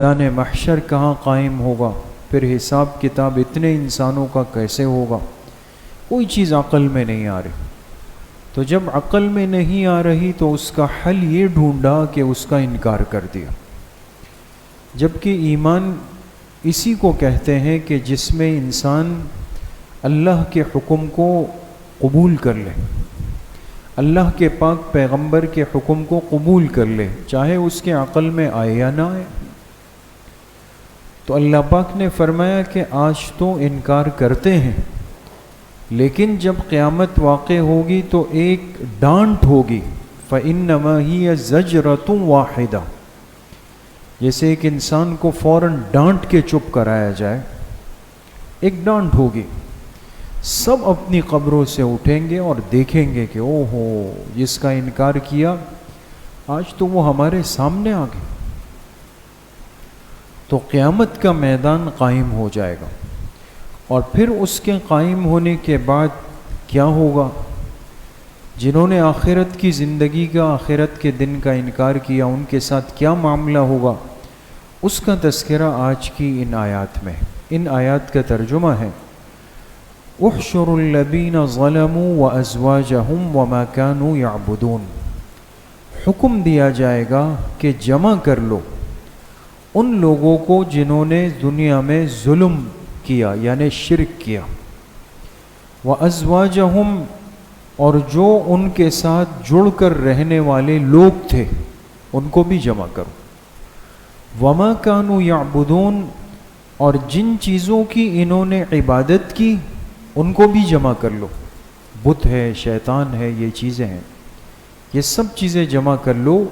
میدان محشر کہاں قائم ہوگا، پھر حساب کتاب اتنے انسانوں کا کیسے ہوگا، کوئی چیز عقل میں نہیں آ رہی۔ تو جب عقل میں نہیں آ رہی تو اس کا حل یہ ڈھونڈا کہ اس کا انکار کر دیا۔ جبکہ ایمان اسی کو کہتے ہیں کہ جس میں انسان اللہ کے حکم کو قبول کر لے، اللہ کے پاک پیغمبر کے حکم کو قبول کر لے، چاہے اس کے عقل میں آئے یا نہ آئے۔ تو اللہ پاک نے فرمایا کہ آج تو انکار کرتے ہیں، لیکن جب قیامت واقع ہوگی تو ایک ڈانٹ ہوگی، فَإِنَّمَا هِيَ زَجْرَةٌ وَاحِدَةٌ، جیسے ایک انسان کو فوراً ڈانٹ کے چپ کرایا جائے، ایک ڈانٹ ہوگی، سب اپنی قبروں سے اٹھیں گے اور دیکھیں گے کہ او ہو، جس کا انکار کیا آج تو وہ ہمارے سامنے آ گئے۔ تو قیامت کا میدان قائم ہو جائے گا، اور پھر اس کے قائم ہونے کے بعد کیا ہوگا؟ جنہوں نے آخرت کی زندگی کا، آخرت کے دن کا انکار کیا، ان کے ساتھ کیا معاملہ ہوگا، اس کا تذکرہ آج کی ان آیات میں۔ ان آیات کا ترجمہ ہے احشروا الذین ظلموا وازواجہم وما كانوا یعبدون۔ حکم دیا جائے گا کہ جمع کر لو ان لوگوں کو جنہوں نے دنیا میں ظلم کیا، یعنی شرک کیا، وازواجہم، اور جو ان کے ساتھ جڑ کر رہنے والے لوگ تھے ان کو بھی جمع کرو، وما كانوا یعبدون، اور جن چیزوں کی انہوں نے عبادت کی ان کو بھی جمع کر لو، بت ہے، شیطان ہے، یہ چیزیں ہیں، یہ سب چیزیں جمع کر لو،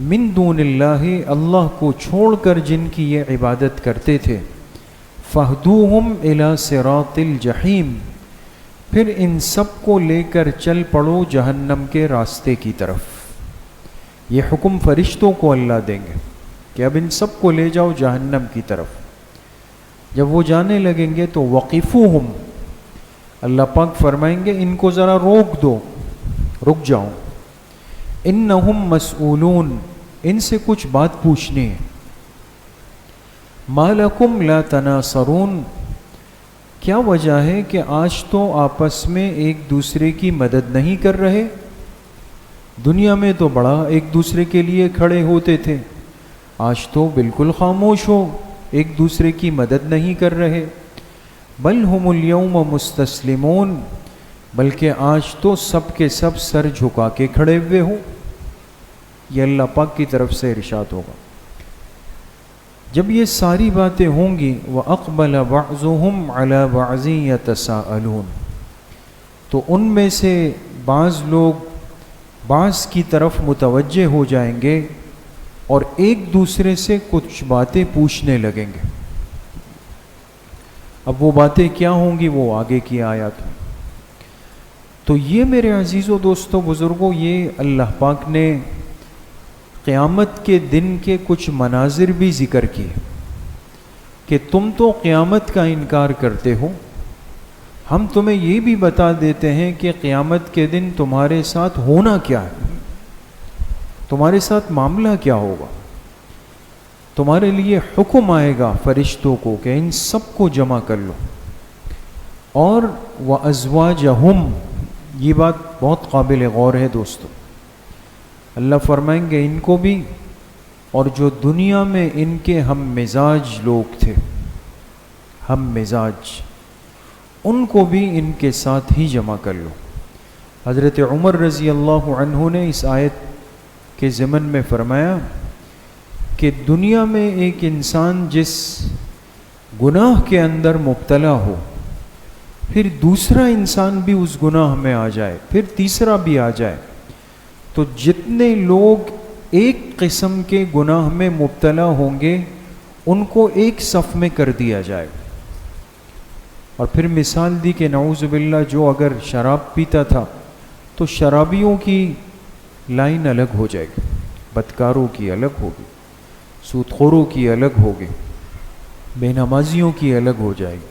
من دون اللہ، اللہ کو چھوڑ کر جن کی یہ عبادت کرتے تھے، فاہدوہم الی صراط الجحیم، پھر ان سب کو لے کر چل پڑو جہنم کے راستے کی طرف۔ یہ حکم فرشتوں کو اللہ دیں گے کہ اب ان سب کو لے جاؤ جہنم کی طرف۔ جب وہ جانے لگیں گے تو وقفوہم، اللہ پاک فرمائیں گے ان کو ذرا روک دو، رک جاؤ، انہم مسئولون، ان سے کچھ بات پوچھنی ہے، ما لکم لا تناصرون، کیا وجہ ہے کہ آج تو آپس میں ایک دوسرے کی مدد نہیں کر رہے؟ دنیا میں تو بڑا ایک دوسرے کے لیے کھڑے ہوتے تھے، آج تو بالکل خاموش ہو، ایک دوسرے کی مدد نہیں کر رہے۔ بل ہم اليوم مستسلمون، بلکہ آج تو سب کے سب سر جھکا کے کھڑے ہوئے ہو۔ یہ اللہ پاک کی طرف سے ارشاد ہوگا۔ جب یہ ساری باتیں ہوں گی، وَأَقْبَلَ بَعْضُهُمْ عَلَى بَعْضٍ يَتَسَاءَلُونَ، تو ان میں سے بعض لوگ بعض کی طرف متوجہ ہو جائیں گے اور ایک دوسرے سے کچھ باتیں پوچھنے لگیں گے۔ اب وہ باتیں کیا ہوں گی وہ آگے کی آیات میں۔ تو یہ میرے عزیزو، دوستو، بزرگوں، یہ اللہ پاک نے قیامت کے دن کے کچھ مناظر بھی ذکر کیے کہ تم تو قیامت کا انکار کرتے ہو، ہم تمہیں یہ بھی بتا دیتے ہیں کہ قیامت کے دن تمہارے ساتھ ہونا کیا ہے، تمہارے ساتھ معاملہ کیا ہوگا۔ تمہارے لیے حکم آئے گا فرشتوں کو کہ ان سب کو جمع کر لو، اور وَأَزْوَاجَهُمْ، یہ بات بہت قابل غور ہے دوستو۔ اللہ فرمائیں گے ان کو بھی، اور جو دنیا میں ان کے ہم مزاج لوگ تھے، ہم مزاج، ان کو بھی ان کے ساتھ ہی جمع کر لو۔ حضرت عمر رضی اللہ عنہ نے اس آیت کے ضمن میں فرمایا کہ دنیا میں ایک انسان جس گناہ کے اندر مبتلا ہو، پھر دوسرا انسان بھی اس گناہ میں آ جائے، پھر تیسرا بھی آ جائے، تو جتنے لوگ ایک قسم کے گناہ میں مبتلا ہوں گے ان کو ایک صف میں کر دیا جائے۔ اور پھر مثال دی کہ نعوذ باللہ جو اگر شراب پیتا تھا تو شرابیوں کی لائن الگ ہو جائے گی، بدکاروں کی الگ ہوگی، سود خوروں کی الگ ہوگی، بے نمازیوں کی الگ ہو جائے گی،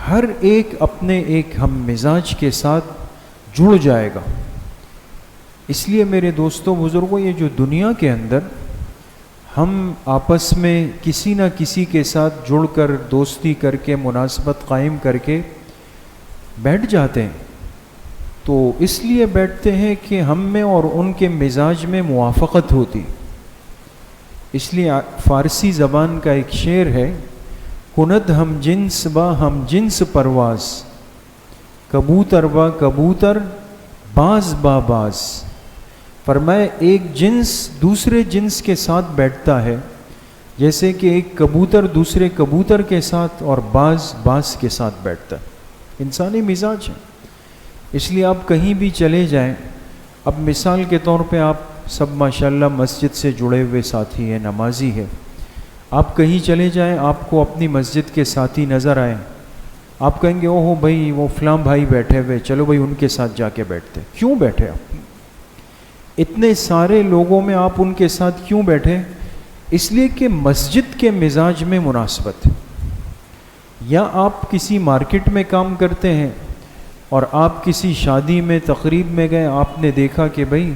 ہر ایک اپنے ایک ہم مزاج کے ساتھ جڑ جائے گا۔ اس لیے میرے دوستوں، بزرگوں، یہ جو دنیا کے اندر ہم آپس میں کسی نہ کسی کے ساتھ جڑ کر دوستی کر کے مناسبت قائم کر کے بیٹھ جاتے ہیں. تو اس لیے بیٹھتے ہیں کہ ہم میں اور ان کے مزاج میں موافقت ہوتی. اس لیے فارسی زبان کا ایک شعر ہے، کند ہم جنس با ہم جنس پرواز، کبوتر با کبوتر باز با باز. فرمائے ایک جنس دوسرے جنس کے ساتھ بیٹھتا ہے جیسے کہ ایک کبوتر دوسرے کبوتر کے ساتھ اور باز باز کے ساتھ بیٹھتا ہے. انسانی مزاج ہے. اس لیے آپ کہیں بھی چلے جائیں، اب مثال کے طور پہ آپ سب ماشاءاللہ مسجد سے جڑے ہوئے ساتھی ہیں، نمازی ہے. آپ کہیں چلے جائیں، آپ کو اپنی مسجد کے ساتھی نظر آئیں، آپ کہیں گے اوہ بھائی وہ فلاں بھائی بیٹھے ہوئے، چلو بھائی ان کے ساتھ جا کے بیٹھتے. کیوں بیٹھے آپ؟ اتنے سارے لوگوں میں آپ ان کے ساتھ کیوں بیٹھے؟ اس لیے کہ مسجد کے مزاج میں مناسبت. یا آپ کسی مارکیٹ میں کام کرتے ہیں اور آپ کسی شادی میں تقریب میں گئے، آپ نے دیکھا کہ بھائی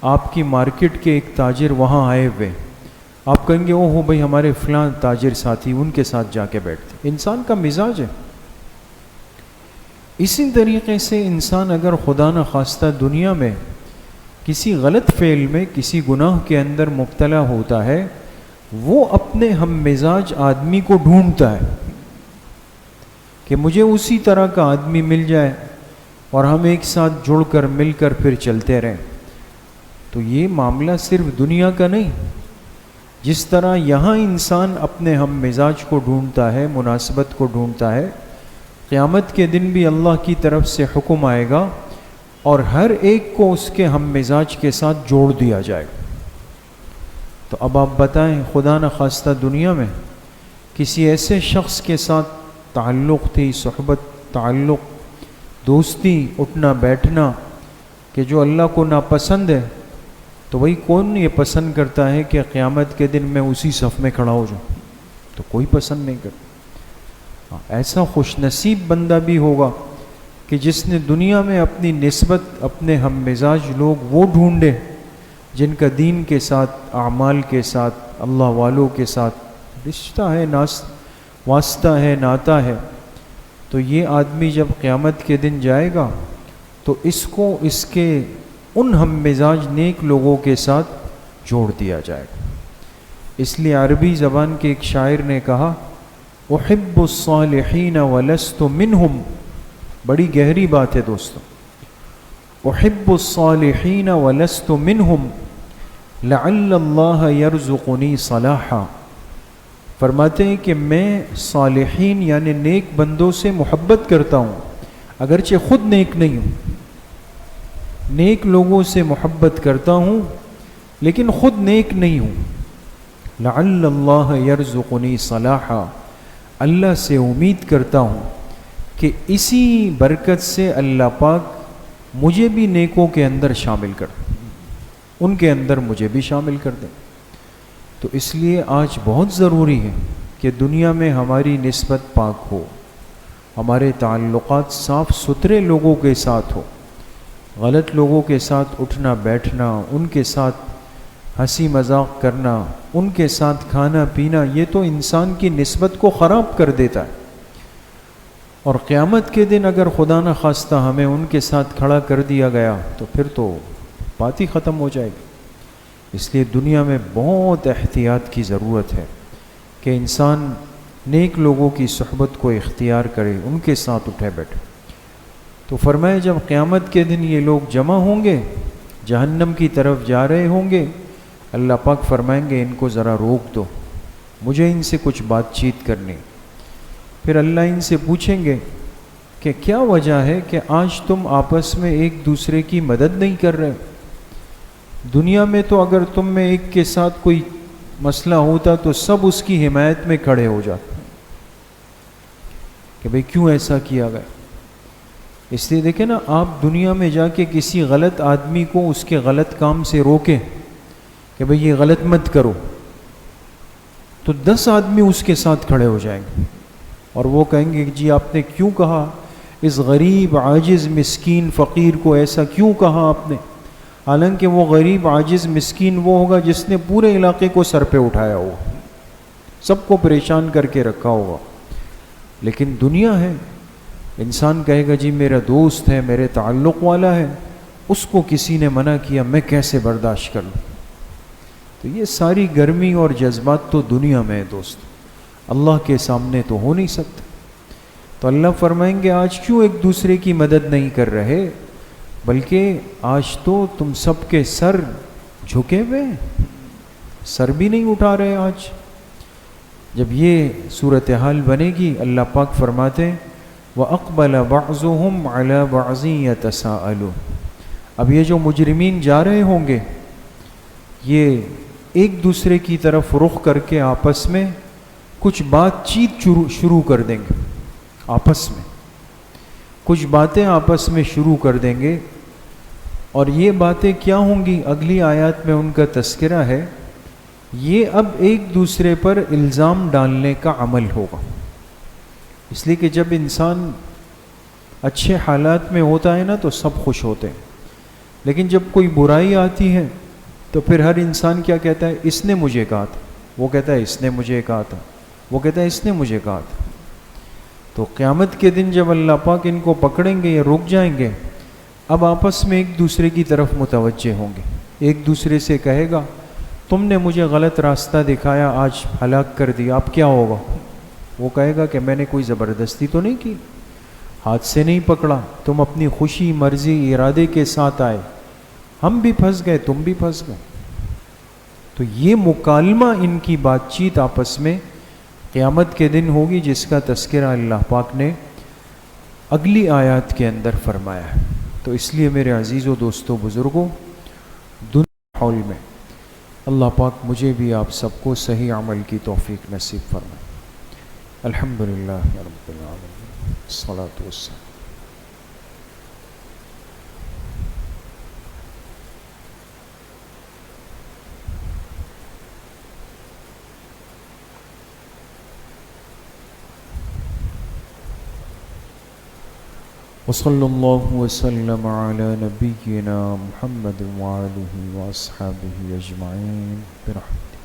آپ کی مارکیٹ کے ایک تاجر وہاں آئے ہوئے، آپ کہیں گے اوہ بھائی ہمارے فلاں تاجر ساتھی، ان کے ساتھ جا کے بیٹھتے. انسان کا مزاج ہے. اسی طریقے سے انسان اگر خدا نہ خواستہ دنیا میں کسی غلط فعل میں، کسی گناہ کے اندر مبتلا ہوتا ہے، وہ اپنے ہم مزاج آدمی کو ڈھونڈتا ہے کہ مجھے اسی طرح کا آدمی مل جائے اور ہم ایک ساتھ جڑ کر مل کر پھر چلتے رہیں. تو یہ معاملہ صرف دنیا کا نہیں. جس طرح یہاں انسان اپنے ہم مزاج کو ڈھونڈتا ہے، مناسبت کو ڈھونڈتا ہے، قیامت کے دن بھی اللہ کی طرف سے حکم آئے گا اور ہر ایک کو اس کے ہم مزاج کے ساتھ جوڑ دیا جائے گا. تو اب آپ بتائیں، خدا نہ خواستہ دنیا میں کسی ایسے شخص کے ساتھ تعلق تھی، صحبت، تعلق، دوستی، اٹھنا بیٹھنا کہ جو اللہ کو ناپسند ہے، تو وہی کون یہ پسند کرتا ہے کہ قیامت کے دن میں اسی صف میں کھڑا ہو جاؤں؟ تو کوئی پسند نہیں کرتا. ایسا خوش نصیب بندہ بھی ہوگا کہ جس نے دنیا میں اپنی نسبت اپنے ہم مزاج لوگ وہ ڈھونڈے جن کا دین کے ساتھ، اعمال کے ساتھ، اللہ والوں کے ساتھ رشتہ ہے، واسطہ ہے، ناتا ہے. تو یہ آدمی جب قیامت کے دن جائے گا تو اس کو اس کے ان ہم مزاج نیک لوگوں کے ساتھ جوڑ دیا جائے گا. اس لیے عربی زبان کے ایک شاعر نے کہا، احب الصالحین ولست منہم. بڑی گہری بات ہے دوستو. احب الصالحین ولست منہم لعل اللہ یرزقنی صلاحا. فرماتے ہیں کہ میں صالحین یعنی نیک بندوں سے محبت کرتا ہوں، اگرچہ خود نیک نہیں ہوں. نیک لوگوں سے محبت کرتا ہوں لیکن خود نیک نہیں ہوں. لعل اللہ یرزقنی صلاحا. اللہ سے امید کرتا ہوں کہ اسی برکت سے اللہ پاک مجھے بھی نیکوں کے اندر شامل کر دیں، ان کے اندر مجھے بھی شامل کر دیں. تو اس لیے آج بہت ضروری ہے کہ دنیا میں ہماری نسبت پاک ہو، ہمارے تعلقات صاف ستھرے لوگوں کے ساتھ ہو. غلط لوگوں کے ساتھ اٹھنا بیٹھنا، ان کے ساتھ ہنسی مذاق کرنا، ان کے ساتھ کھانا پینا، یہ تو انسان کی نسبت کو خراب کر دیتا ہے. اور قیامت کے دن اگر خدا نہ خواستہ ہمیں ان کے ساتھ کھڑا کر دیا گیا تو پھر تو بات ہی ختم ہو جائے گی. اس لیے دنیا میں بہت احتیاط کی ضرورت ہے کہ انسان نیک لوگوں کی صحبت کو اختیار کرے، ان کے ساتھ اٹھے بیٹھے. تو فرمائے جب قیامت کے دن یہ لوگ جمع ہوں گے، جہنم کی طرف جا رہے ہوں گے، اللہ پاک فرمائیں گے ان کو ذرا روک دو، مجھے ان سے کچھ بات چیت کرنی. پھر اللہ ان سے پوچھیں گے کہ کیا وجہ ہے کہ آج تم آپس میں ایک دوسرے کی مدد نہیں کر رہے؟ دنیا میں تو اگر تم میں ایک کے ساتھ کوئی مسئلہ ہوتا تو سب اس کی حمایت میں کھڑے ہو جاتے کہ بھئی کیوں ایسا کیا گیا. اس لیے دیکھیں نا، آپ دنیا میں جا کے کسی غلط آدمی کو اس کے غلط کام سے روکیں کہ بھئی یہ غلط مت کرو، تو 10 آدمی اس کے ساتھ کھڑے ہو جائیں گے اور وہ کہیں گے جی آپ نے کیوں کہا، اس غریب عاجز مسکین فقیر کو ایسا کیوں کہا آپ نے، حالانکہ وہ غریب عاجز مسکین وہ ہوگا جس نے پورے علاقے کو سر پہ اٹھایا ہوگا، سب کو پریشان کر کے رکھا ہوگا۔ لیکن دنیا ہے، انسان کہے گا جی میرا دوست ہے، میرے تعلق والا ہے، اس کو کسی نے منع کیا، میں کیسے برداشت کر لوں؟ تو یہ ساری گرمی اور جذبات تو دنیا میں ہے دوست، اللہ کے سامنے تو ہو نہیں سکتا۔ تو اللہ فرمائیں گے آج کیوں ایک دوسرے کی مدد نہیں کر رہے، بلکہ آج تو تم سب کے سر جھکے ہوئے ہیں، سر بھی نہیں اٹھا رہے آج۔ جب یہ صورتحال بنے گی، اللہ پاک فرماتے ہیں وَأَقْبَلَ بَعْضُهُمْ عَلَى بَعْضٍ يَتَسَاءَلُونَ، اب یہ جو مجرمین جا رہے ہوں گے، یہ ایک دوسرے کی طرف رخ کر کے آپس میں کچھ بات چیت شروع کر دیں گے، آپس میں کچھ باتیں آپس میں شروع کر دیں گے، اور یہ باتیں کیا ہوں گی؟ اگلی آیات میں ان کا تذکرہ ہے۔ یہ اب ایک دوسرے پر الزام ڈالنے کا عمل ہوگا، اس لیے کہ جب انسان اچھے حالات میں ہوتا ہے نا تو سب خوش ہوتے ہیں، لیکن جب کوئی برائی آتی ہے تو پھر ہر انسان کیا کہتا ہے؟ اس نے مجھے کہا تھا، وہ کہتا ہے اس نے مجھے کہا تھا، وہ کہتا ہے اس نے مجھے کہا تھا۔ تو قیامت کے دن جب اللہ پاک ان کو پکڑیں گے یا رک جائیں گے، اب آپس میں ایک دوسرے کی طرف متوجہ ہوں گے، ایک دوسرے سے کہے گا تم نے مجھے غلط راستہ دکھایا، آج ہلاک کر دیا، اب کیا ہوگا؟ وہ کہے گا کہ میں نے کوئی زبردستی تو نہیں کی، ہاتھ سے نہیں پکڑا، تم اپنی خوشی مرضی ارادے کے ساتھ آئے، ہم بھی پھنس گئے، تم بھی پھنس گئے۔ تو یہ مکالمہ ان کی بات چیت آپس میں قیامت کے دن ہوگی، جس کا تذکرہ اللہ پاک نے اگلی آیات کے اندر فرمایا ہے۔ تو اس لیے میرے عزیز و دوستو بزرگوں، دنیا حول میں اللہ پاک مجھے بھی آپ سب کو صحیح عمل کی توفیق نصیب فرمائے۔ الحمدللہ رب العالمین، الصلاۃ والسلام۔ وصلی اللہ وسلم علی نبینا محمد وآلہ واصحابہ اجمعین برحمتہ۔